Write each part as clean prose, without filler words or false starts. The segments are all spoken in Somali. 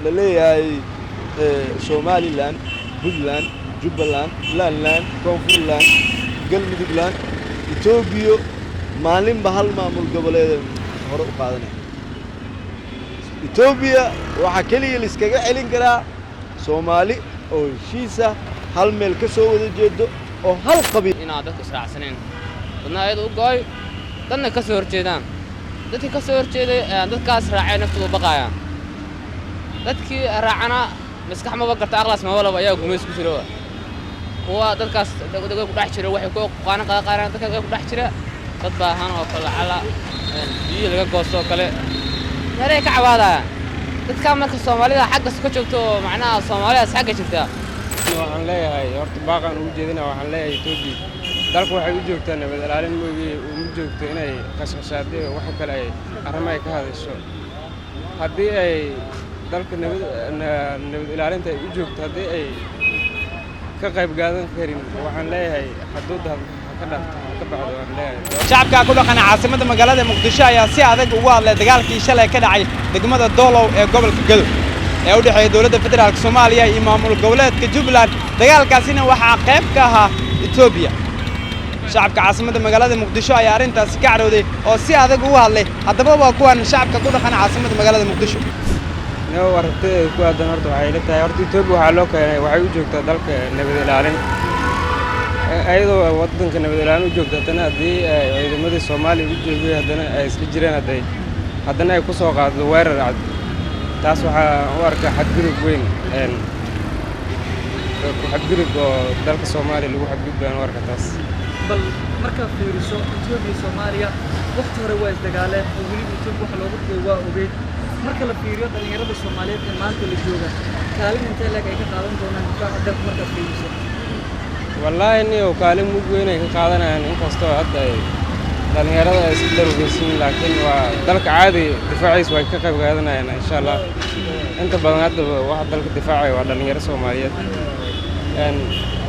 laleeyahay Somaliland, Puntland, Jubbaland, Laanland, Koonfurland, Galmudugland, Itoobiya maalinba hal maamul goboleed hore u qaadanay. Itoobiya waxa kaliya la iskaga celin karaa Soomaali oo heshiisa hal meel ka soo wada jeedo oo hal qabiil inaa dadku israacsaneen dadna ayadu u gooy dadna ka soo horjeedaan dadkii ka soo horjeeday dadkaas raacay naftooda baqayaan dadkii raacana maskax ma garta aqlaas ma walaba ayaa gumeys ku jiro kuwa dadkaas dadka ku dhex jira waxay ku qaanaan dadka ku dhex jira dad baahan oo kala cala biyo laga goosto kale maray ka cawaadaan dadka marka Soomaalida xagga ka joogto macnaha Soomaalida xagga jirta waxaan leeyahay horta baaqan ugu jeedina waxaan leeyahay Itoobiya dalku waxay u joogtaa nabad ilaalin mooyee u joogto inay qashqashaadii wax kale ay arrimo ay ka hadasho haddii ay dalka nabad ilaalinta ay u joogto haddii ay ka qayb qaadan karin waxaan leeyahay xuduudda ka dhaafto ka bacdo aan leeyahay shacabka ku dhaqan caasimada magaalada Muqdisho ayaa si adag ugu hadlay dagaalkii shalay ka dhacay degmada Doolow ee gobolka Gadow ee u dhaxeeyay dawladda federaalka Soomaaliya iyo maamul goboleedka Jubbaland dagaalkaasina waxa qayb ka ahaa Itoobiya shacabka caasimada magaalada Muqdisho ayaa arintaas ka carooday oo si adag ugu hadlay haddaba waa kuwan shacabka ku dhaqan caasimada magaalada Muqdisho noo wartay ku aadan horta waxay la tahay horta Itoobiya waxa loo keenay waxay u joogtaa dalka nabad ilaalin ayadoo wadanka nabad ilaalin u joogtaa tan hadii ciidamadii Soomaaliya u joogay haddana ay isla jireen haddana ay ku soo qaado weerar cad taas waxa u arkaa xadgudub weyn xadgudub oo dalka Soomaaliya lagu xadgudbaan warka taas bal marka fiiriso Itoobiya Soomaaliya waqti hore waa isdagaaleen oo wali Itoobiya wax loogu dhigay waa ogeyd marka la fiiriyo dhalinyarada Soomaaliyeed ee maanta la jooga kaalin intee leeg ay ka qaadan doonaan difaaca dalka marka fiiriso wallahi niyo kaalin mug weyn ay ka qaadanayaan inkastoo hadda ay dhalinyarada ay si darugeysan laakiin waa dalka caadi difaaciisa way ka qayb qaadanayaan insha Allah inta badan hadda waxa dalka difaacay waa dhalinyarada Soomaaliyeed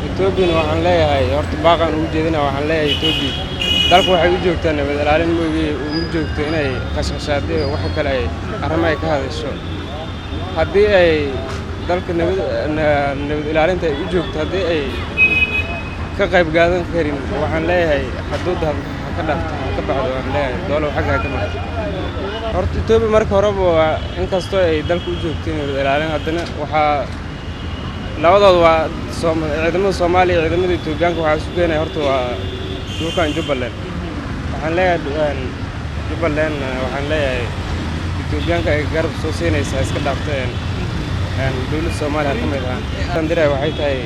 Itoobiya waxaan leeyahay horta baaqan ugu jeedina waxaan leeyahay Itoobiya dalku waxay u joogtaa nabad ilaalin mooyee u joogto inay qashqashaadii wax kale ay arrimo ay ka hadasho haddii ay dalka nabad ilaalinta ay u joogto haddii ay ka qayb qaadan karin waxaan leeyahay xuduudda ka dhaafto ka bacdo aan leeyahay Doolow xagga ka marto horta Itoobiya marka horeba inkastoo ay dalku u joogto nabad ilaalin haddana waxa labadooda waa ciidamada Soomaaliya ciidamada Itoobiyaanka waxa isku keenay horta waa dhulkan Jubbaland waxaan leeyahay Jubbaland waxaan leeyahay Itoobiyaanka ay garab soo siinaysaa iska dhaafteen dawladda Soomaaliya ka mid ah tandiray waxay tahay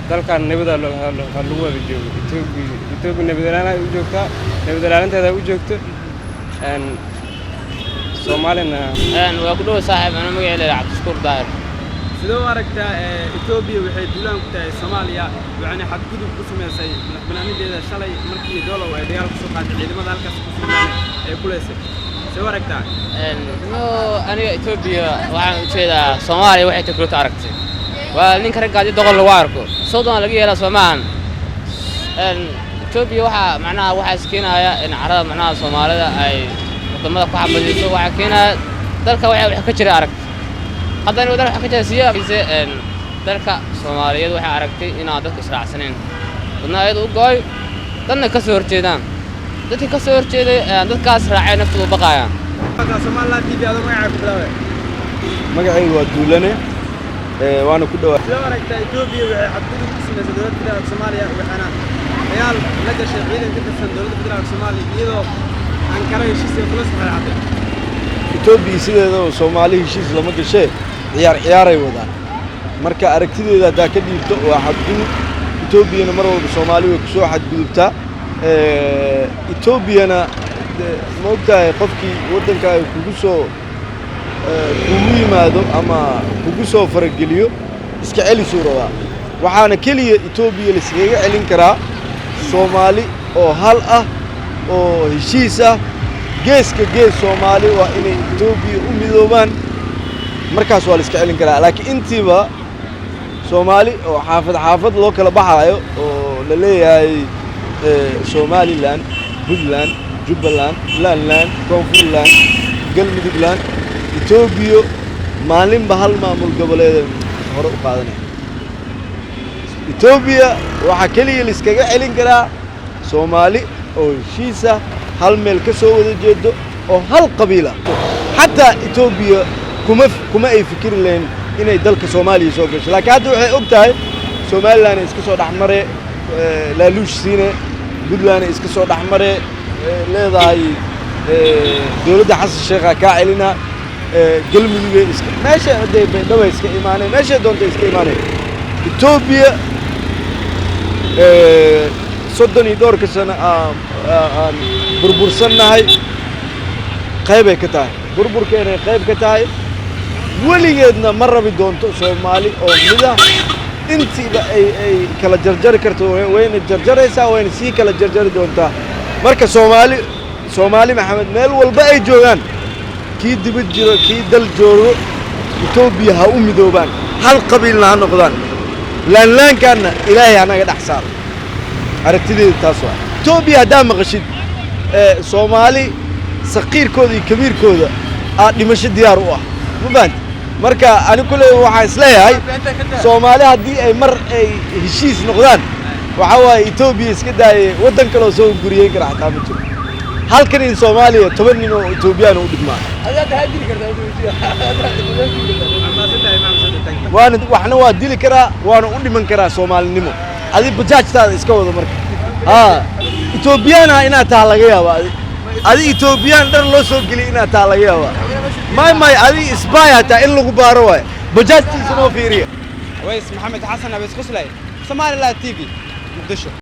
dalkan nabada lagu wada joogo Itoobiya nabad ilaalin u joogtaa nabad ilaalinteeda u joogto Soomaalina waa ku dhow saaxiib ana magaceeda Cabdishakuur Daahir sidoo aragtaa Itoobiya waxay duulaan ku tahay Soomaaliya waxaana xadgudub ku sameysay madaxbannaanideeda shalay markii Doolow ay dagaal ku soo qaaday ciidamada halkaas ku sugan ee kuleysay sidoo aragtaa aniga Itoobiya waxaan u jeedaa Soomaaliya waxay takrito aragtay waa ninka raggaadi doqol lagu arko Suudaan laga yeelaa Soomaan Itoobiya waxa macnaha waxa iskeenaya in carada macnaha Soomaalida ay wadamada ku xabadiso waxa keenaya dalka waxa ka jira aragtay haddana wadada waxa ka jira siyaasada dalka Soomaaliyeed waxa aragtay inaa dadku israacsaneen dadna ayadu u gooy dadna ka soo horjeedaan dadkii ka soo horjeeday dadkaas raacay naftooda baqayaan Soomaaliland TV aad magaca ku bilaabay magacaygu waa Duulane waana ku dhawaad sidoo aragtaa Itoobiya waxay xadgudub ku sameysay dawladda federaalka Soomaaliya waxaana dagaal la gashay ciidanka ka tirsan dawladda federaalka Soomaaliya iyadoo Ankara heshiis ay kula saxeexatay Itoobiya sideeda Soomaali heshiis lama gashay ciyaaray wadaan marka aragtideeda hadaa ka dhiibto waa xadgudub Itoobiyana mar walba Soomaali way ku soo xadgudubtaa Itoobiyana ma ogtahay qofkii wadanka ay kugu yimaado ama kugu soo farageliyo iska celi suurada waxaana kaliya Itoobiya la iskaga celin karaa Soomaali oo hal ah oo heshiis ah geeska gees Soomaali waa inay Itoobiya u midoobaan markaas waa la iska celin karaa laakiin intiiba Soomaali oo xaafad loo kala baxayo oo la leeyahay Somaliland, Puntland, Jubbaland, Laanland, Koonfurland, Galmudugland, Itoobiya maalinba hal maamul goboleed hore u qaadanaya Ethiopia waxa kaliya la iskaga celin karaa Soomaali oo heshiisa hal meel ka soo wada jeedo oo hal qabiila hatta Ethiopia kuma ay fikir leen inay dalka Soomaaliya soo gasho laakiin hadda waxay og tahay Somaliland iska soo dhaxmare laaluush siine Puntland iska soo dhaxmare leedahay dawladda Xasan Sheekh ka celina galmudug iska meesha daway iska iimaanay meesha doonta iska iimaanay Ethiopia soddoni dhowrka sano aan burbursanahay qayb ay ka tahay burburkeena qayb ka tahay weligeedna ma rabi doonto Soomaali oo mida intiiba ay kala jarjari karto wayna jarjaraysaa wayna sii kala jarjari doontaa marka Soomaali Maxamed meel walba ay joogaan kii dibad jiro kii dal joogo Ethiopia ha u midoobaan hal qabiilna ha noqdaan laanlaankaana Ilaahay anaga dhaxsaar aragtideeda taas waa Ethiopia hadaa maqashid Soomaali saqiirkooda iyo kabiirkooda dhimasho diyaar u ah mabaan marka ani kulay waxa isleeyahay Soomaali hadii ay mar ay heshiis noqdaan waxa waa Ethiopia iska daayay wadan kale oo soo guriyay kara xataa ma jiro halkan in Soomaaliya 10 nin oo Ethiopian u dhigmaa waxna waa dili karaa waana u dhiman karaa Soomaalinimo adi bajaajtaada iska wada marka Ethiopian ina taa laga yaabaa adi Ethiopian dhan loo soo geli ina taa laga yaabaa may adi isbaayata in lagu baaro way bajaajtiisa noo fiiriya Ways Maxamed Xasan Abis Quslay Somaliland TV Muqdisho